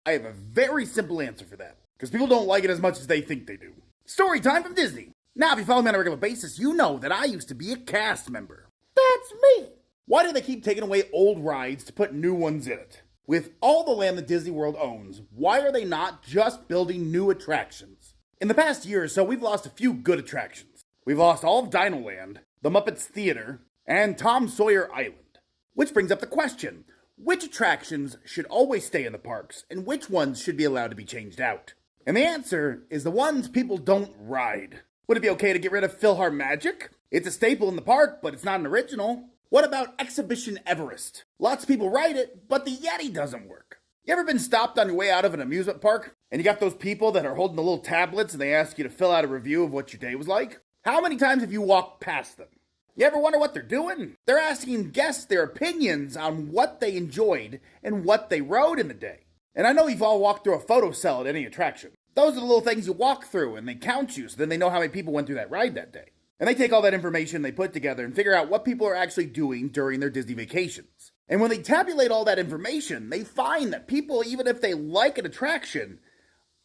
I have a very simple answer for that, because people don't like it as much as they think they do. Story time from Disney. Now, if you follow me on a regular basis, you know that I used to be a cast member. That's me! Why do they keep taking away old rides to put new ones in it? With all the land that Disney World owns, why are they not just building new attractions? In the past year or so, we've lost a few good attractions. We've lost all of Dino Land, the Muppets Theater, and Tom Sawyer Island. Which brings up the question, which attractions should always stay in the parks, and which ones should be allowed to be changed out? And the answer is the ones people don't ride. Would it be okay to get rid of PhilharMagic? It's a staple in the park, but it's not an original. What about Exhibition Everest? Lots of people ride it, but the Yeti doesn't work. You ever been stopped on your way out of an amusement park, and you got those people that are holding the little tablets and they ask you to fill out a review of what your day was like? How many times have you walked past them? You ever wonder what they're doing? They're asking guests their opinions on what they enjoyed and what they rode in the day. And I know you've all walked through a photo cell at any attraction. Those are the little things you walk through and they count you so then they know how many people went through that ride that day. And they take all that information they put together and figure out what people are actually doing during their Disney vacations. And when they tabulate all that information, they find that people, even if they like an attraction,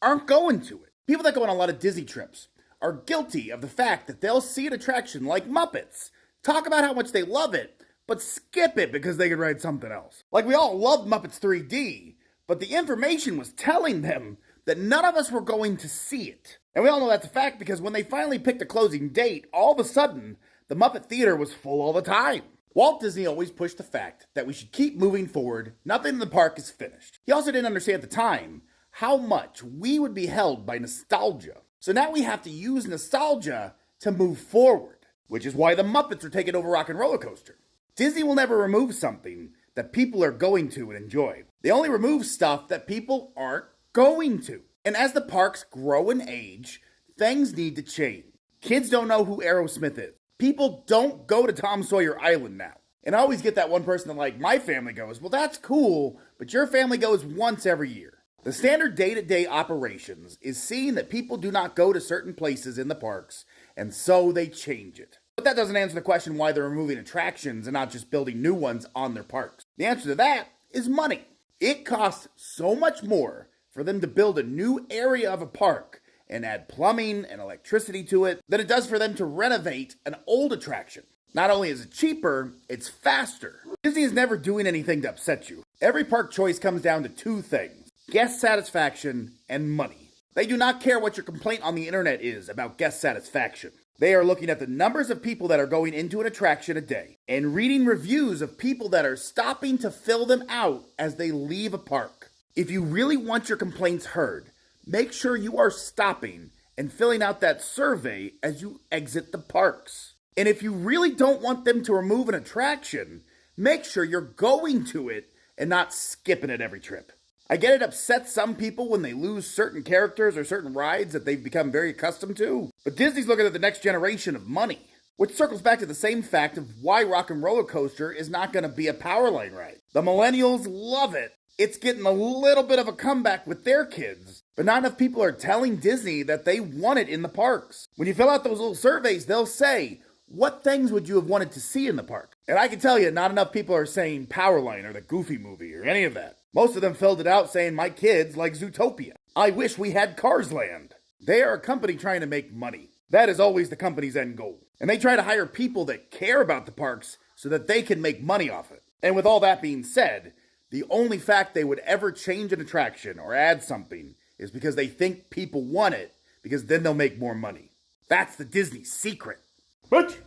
aren't going to it. People that go on a lot of Disney trips are guilty of the fact that they'll see an attraction like Muppets, talk about how much they love it, but skip it because they could ride something else. Like we all loved Muppets 3D, but the information was telling them that none of us were going to see it. And we all know that's a fact because when they finally picked a closing date, all of a sudden, the Muppet Theater was full all the time. Walt Disney always pushed the fact that we should keep moving forward, nothing in the park is finished. He also didn't understand at the time how much we would be held by nostalgia. So now we have to use nostalgia to move forward, which is why the Muppets are taking over Rock and Roller Coaster. Disney will never remove something that people are going to and enjoy. They only remove stuff that people aren't going to. And as the parks grow in age, things need to change. Kids don't know who Aerosmith is. People don't go to Tom Sawyer Island now. And I always get that one person that like, my family goes, well that's cool, but your family goes once every year. The standard day-to-day operations is seeing that people do not go to certain places in the parks, and so they change it. But that doesn't answer the question why they're removing attractions and not just building new ones on their parks. The answer to that is money. It costs so much more for them to build a new area of a park and add plumbing and electricity to it than it does for them to renovate an old attraction. Not only is it cheaper, it's faster. Disney is never doing anything to upset you. Every park choice comes down to two things: guest satisfaction and money. They do not care what your complaint on the internet is about guest satisfaction. They are looking at the numbers of people that are going into an attraction a day and reading reviews of people that are stopping to fill them out as they leave a park. If you really want your complaints heard, make sure you are stopping and filling out that survey as you exit the parks. And if you really don't want them to remove an attraction, make sure you're going to it and not skipping it every trip. I get it upsets some people when they lose certain characters or certain rides that they've become very accustomed to, but Disney's looking at the next generation of money, which circles back to the same fact of why Rock and Roller Coaster is not going to be a Powerline ride. The millennials love it. It's getting a little bit of a comeback with their kids, but not enough people are telling Disney that they want it in the parks. When you fill out those little surveys, they'll say, what things would you have wanted to see in the park? And I can tell you, not enough people are saying Powerline or the Goofy movie or any of that. Most of them filled it out saying, my kids like Zootopia. I wish we had Cars Land. They are a company trying to make money. That is always the company's end goal. And they try to hire people that care about the parks so that they can make money off it. And with all that being said, the only fact they would ever change an attraction or add something is because they think people want it, because then they'll make more money. That's the Disney secret. But